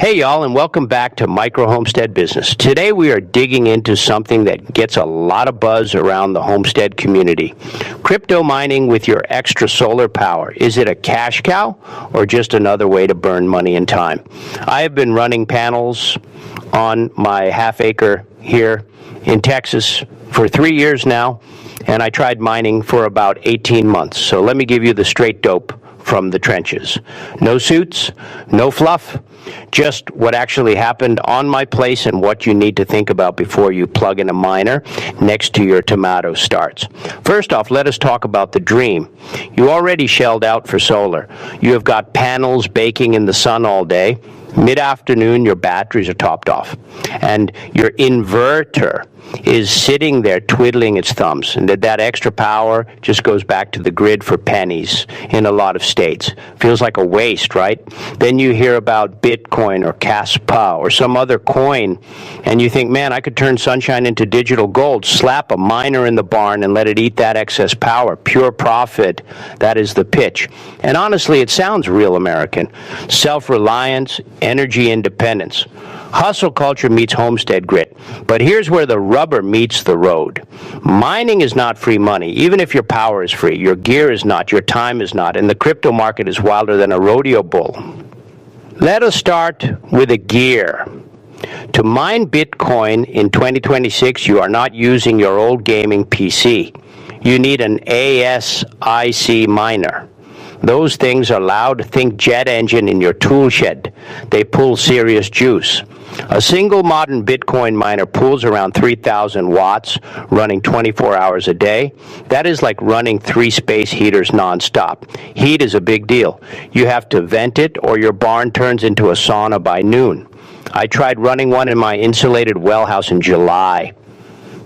Hey y'all, and welcome back to Micro Homestead Business. Today we are digging into something that gets a lot of buzz around the homestead community. Crypto mining with your extra solar power. Is it a cash cow or just another way to burn money and time? I have been running panels on my half-acre here in Texas for 3 years now, and I tried mining for about 18 months. So let me give you the straight dope from the trenches. No suits, no fluff, just what actually happened on my place and what you need to think about before you plug in a miner next to your tomato starts. First off, let us talk about the dream. You already shelled out for solar. You have got panels baking in the sun all day. Mid-afternoon, your batteries are topped off. And your inverter is sitting there twiddling its thumbs, and that extra power just goes back to the grid for pennies in a lot of states. Feels like a waste, right? Then you hear about Bitcoin or Caspa or some other coin, and you think, man, I could turn sunshine into digital gold, slap a miner in the barn and let it eat that excess power. Pure profit, that is the pitch. And honestly, it sounds real American. Self-reliance, energy independence. Hustle culture meets homestead grit. But here's where the rubber meets the road. Mining is not free money. Even if your power is free, your gear is not, your time is not, and the crypto market is wilder than a rodeo bull. Let us start with the gear. To mine Bitcoin in 2026, you are not using your old gaming PC. You need an ASIC miner. Those things are loud. Think jet engine in your tool shed. They pull serious juice. A single modern Bitcoin miner pulls around 3,000 watts, running 24 hours a day. That is like running 3 space heaters nonstop. Heat is a big deal. You have to vent it or your barn turns into a sauna by noon. I tried running one in my insulated well house in July.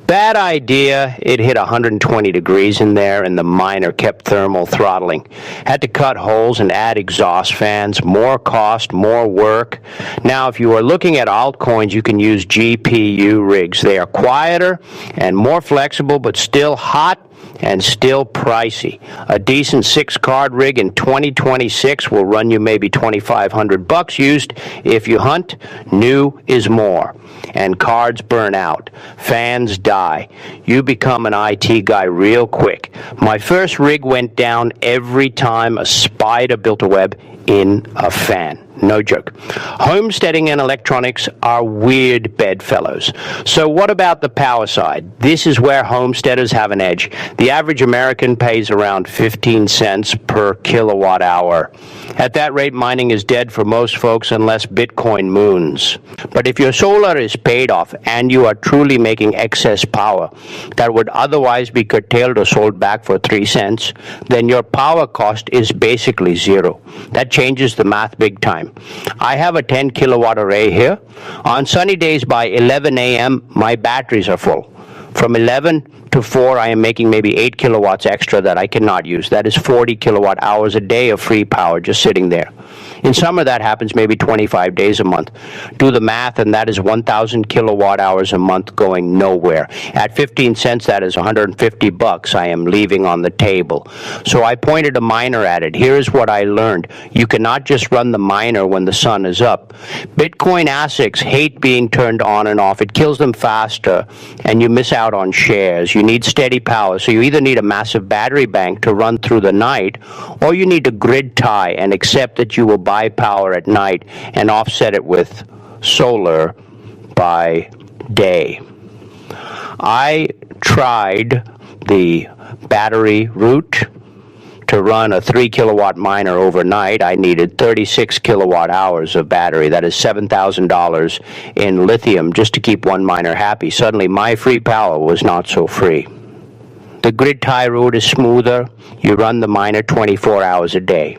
Bad idea. It hit 120 degrees in there, and the miner kept thermal throttling. Had to cut holes and add exhaust fans. More cost, more work. Now, if you are looking at altcoins, you can use GPU rigs. They are quieter and more flexible, but still hot and still pricey. A decent 6-card rig in 2026 will run you maybe $2,500 used. If you hunt, new is more. And cards burn out. Fans die. You become an IT guy real quick. My first rig went down every time a spider built a web in a fan. No joke. Homesteading and electronics are weird bedfellows. So what about the power side? This is where homesteaders have an edge. The average American pays around 15 cents per kilowatt hour. At that rate, mining is dead for most folks unless Bitcoin moons. But if your solar is paid off and you are truly making excess power that would otherwise be curtailed or sold back for 3 cents, then your power cost is basically zero. That changes the math big time. I have a 10 kilowatt array here. On sunny days by 11 a.m., my batteries are full. From 11 to 4, I am making maybe 8 kilowatts extra that I cannot use. That is 40 kilowatt hours a day of free power just sitting there. In summer, that happens maybe 25 days a month. Do the math, and that is 1,000 kilowatt hours a month going nowhere. At 15 cents, that is $150 I am leaving on the table. So I pointed a miner at it. Here is what I learned. You cannot just run the miner when the sun is up. Bitcoin ASICs hate being turned on and off. It kills them faster, and you miss out on shares. You need steady power, so you either need a massive battery bank to run through the night, or you need a grid tie and accept that you will buy power at night and offset it with solar by day. I tried the battery route to run a 3 kilowatt miner overnight. I needed 36 kilowatt hours of battery. That is $7,000 in lithium just to keep one miner happy. Suddenly my free power was not so free. The grid tie route is smoother. You run the miner 24 hours a day.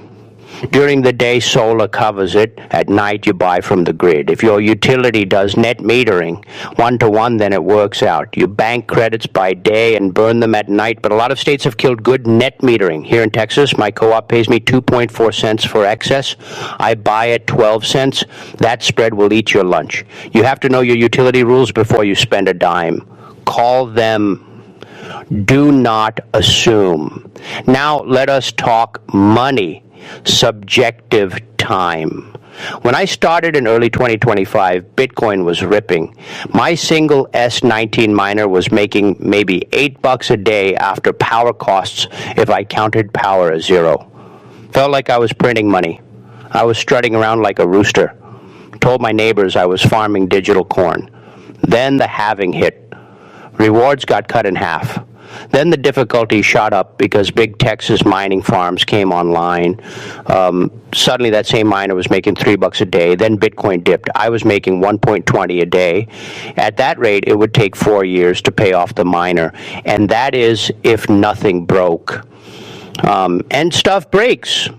During the day, solar covers it. At night, you buy from the grid. If your utility does net metering 1-to-1, then it works out. You bank credits by day and burn them at night, but a lot of states have killed good net metering. Here in Texas, my co-op pays me 2.4 cents for excess. I buy at 12 cents. That spread will eat your lunch. You have to know your utility rules before you spend a dime. Call them. Do not assume. Now let us talk money. Subjective time. When I started in early 2025, Bitcoin was ripping. My single S19 miner was making maybe $8 a day after power costs if I counted power as zero. Felt like I was printing money. I was strutting around like a rooster. Told my neighbors I was farming digital corn. Then the halving hit. Rewards got cut in half. Then the difficulty shot up because big Texas mining farms came online. Suddenly that same miner was making $3 a day. Then Bitcoin dipped. I was making 1.20 a day. At that rate, it would take 4 years to pay off the miner. And that is if nothing broke. And stuff breaks.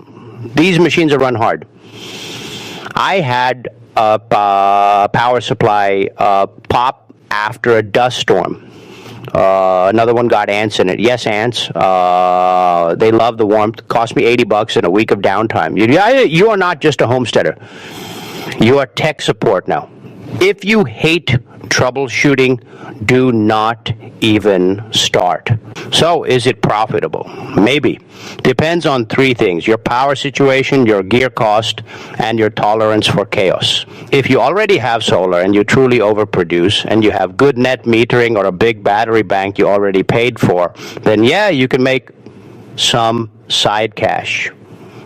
These machines are run hard. I had a power supply pop after a dust storm. Another one got ants in it. Yes, ants. They love the warmth. Cost me $80 and a week of downtime. You are not just a homesteader. You are tech support now. If you hate troubleshooting, do not even start. So, is it profitable? Maybe. Depends on three things: your power situation, your gear cost, and your tolerance for chaos. If you already have solar and you truly overproduce, and you have good net metering or a big battery bank you already paid for, then yeah, you can make some side cash.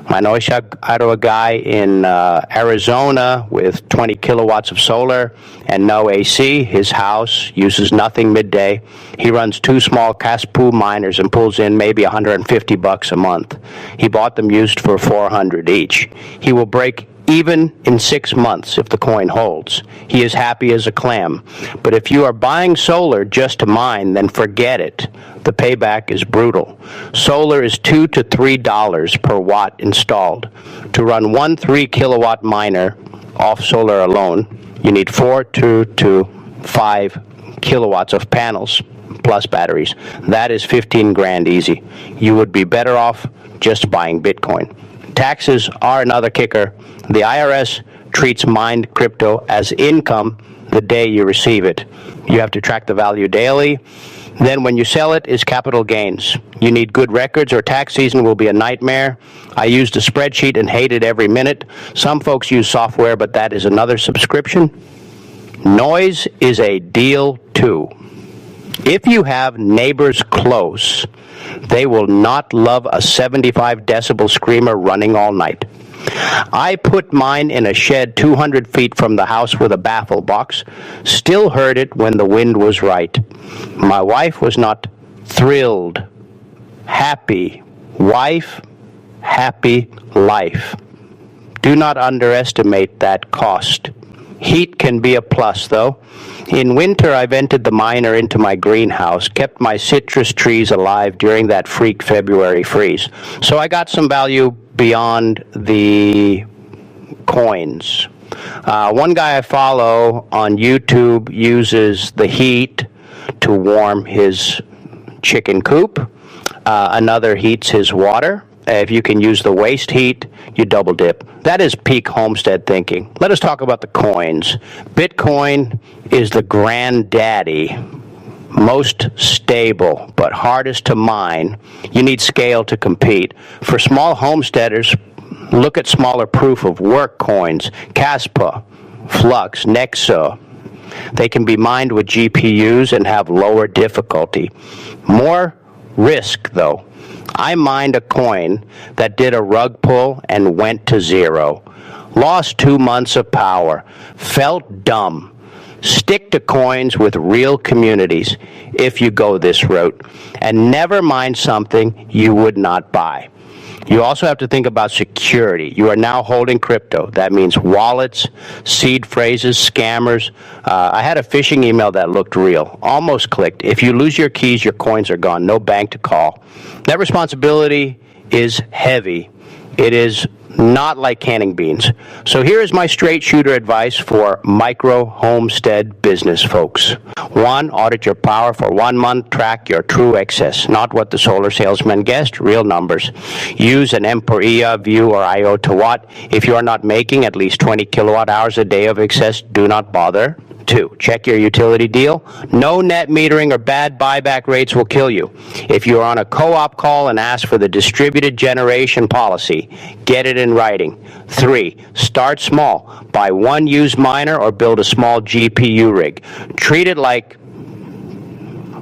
I know a guy in Arizona with 20 kilowatts of solar and no AC. His house uses nothing midday. He runs 2 small Caspu miners and pulls in maybe $150 a month. He bought them used for $400 each. He will break even in 6 months if the coin holds. He is happy as a clam. But if you are buying solar just to mine, then forget it. The payback is brutal. Solar is $2 to $3 per watt installed. To run one 3 kilowatt miner off solar alone, you need 4 to 5 kilowatts of panels plus batteries. That is 15 grand easy. You would be better off just buying Bitcoin. Taxes are another kicker. The IRS treats mined crypto as income the day you receive it. You have to track the value daily. Then when you sell it, is capital gains. You need good records or tax season will be a nightmare. I used a spreadsheet and hated every minute. Some folks use software, but that is another subscription. Noise is a deal too. If you have neighbors close, they will not love a 75 decibel screamer running all night. I put mine in a shed 200 feet from the house with a baffle box. Still heard it when the wind was right. My wife was not thrilled. Happy wife, happy life. Do not underestimate that cost. Heat can be a plus, though. In winter, I vented the miner into my greenhouse, kept my citrus trees alive during that freak February freeze. So I got some value beyond the coins. One guy I follow on YouTube uses the heat to warm his chicken coop. Another heats his water. If you can use the waste heat, you double dip. That is peak homestead thinking. Let us talk about the coins. Bitcoin is the granddaddy, most stable, but hardest to mine. You need scale to compete. For small homesteaders, look at smaller proof of work coins, Caspa, Flux, Nexo. They can be mined with GPUs and have lower difficulty. More risk, though. I mined a coin that did a rug pull and went to zero. Lost 2 months of power. Felt dumb. Stick to coins with real communities if you go this route. And never mind something you would not buy. You also have to think about security. You are now holding crypto. That means wallets, seed phrases, scammers. I had a phishing email that looked real. Almost clicked. If you lose your keys, your coins are gone. No bank to call. That responsibility is heavy. It is not like canning beans. So here is my straight shooter advice for micro homestead business folks. 1, audit your power for 1 month. Track your true excess, not what the solar salesman guessed, real numbers. Use an Emporia, View, or IO to watt. If you are not making at least 20 kilowatt hours a day of excess, do not bother. 2, check your utility deal. No net metering or bad buyback rates will kill you. If you're on a co-op call and ask for the distributed generation policy, get it in writing. 3, start small. Buy one used miner or build a small GPU rig. Treat it like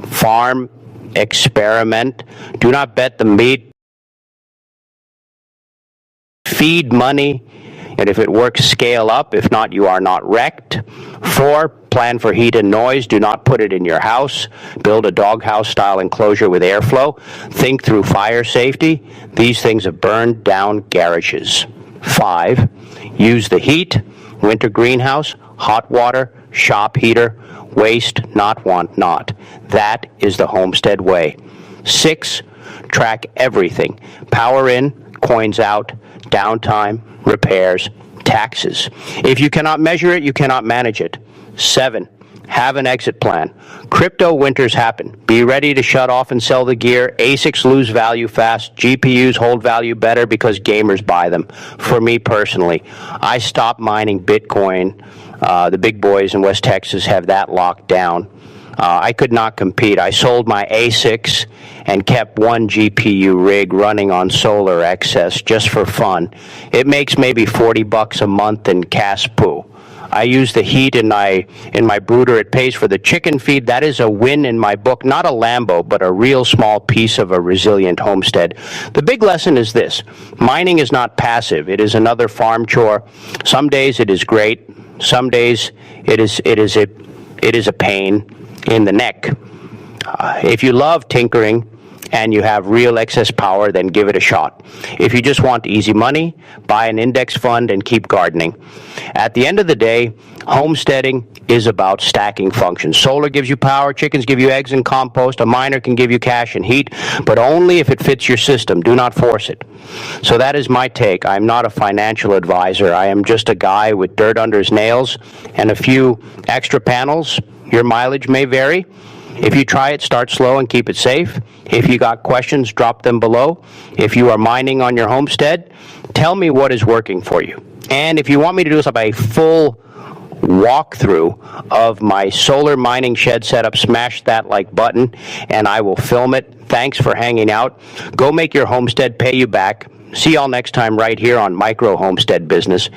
farm experiment. Do not bet the meat. Feed money. And if it works, scale up. If not, you are not wrecked. 4, plan for heat and noise. Do not put it in your house. Build a doghouse-style enclosure with airflow. Think through fire safety. These things have burned down garages. 5, use the heat, winter greenhouse, hot water, shop heater, waste, not want not. That is the Homestead way. 6, track everything. Power in, coins out, downtime, repairs, taxes. If you cannot measure it, you cannot manage it. 7, have an exit plan. Crypto winters happen. Be ready to shut off and sell the gear. ASICs lose value fast. GPUs hold value better because gamers buy them. For me personally, I stopped mining Bitcoin. The big boys in West Texas have that locked down. I could not compete. I sold my ASICs and kept one GPU rig running on solar excess just for fun. It makes maybe $40 a month in cash poo. I use the heat in my brooder. It pays for the chicken feed. That is a win in my book. Not a Lambo, but a real small piece of a resilient homestead. The big lesson is this. Mining is not passive. It is another farm chore. Some days it is great. Some days it is a pain in the neck. If you love tinkering and you have real excess power, then give it a shot. If you just want easy money, buy an index fund and keep gardening. At the end of the day, homesteading is about stacking functions. Solar gives you power, chickens give you eggs and compost, a miner can give you cash and heat, but only if it fits your system. Do not force it. So that is my take. I'm not a financial advisor. I am just a guy with dirt under his nails and a few extra panels. Your mileage may vary. If you try it, start slow and keep it safe. If you got questions, drop them below. If you are mining on your homestead, tell me what is working for you. And if you want me to do a full walkthrough of my solar mining shed setup, smash that like button and I will film it. Thanks for hanging out. Go make your homestead pay you back. See y'all next time right here on Micro Homestead Business.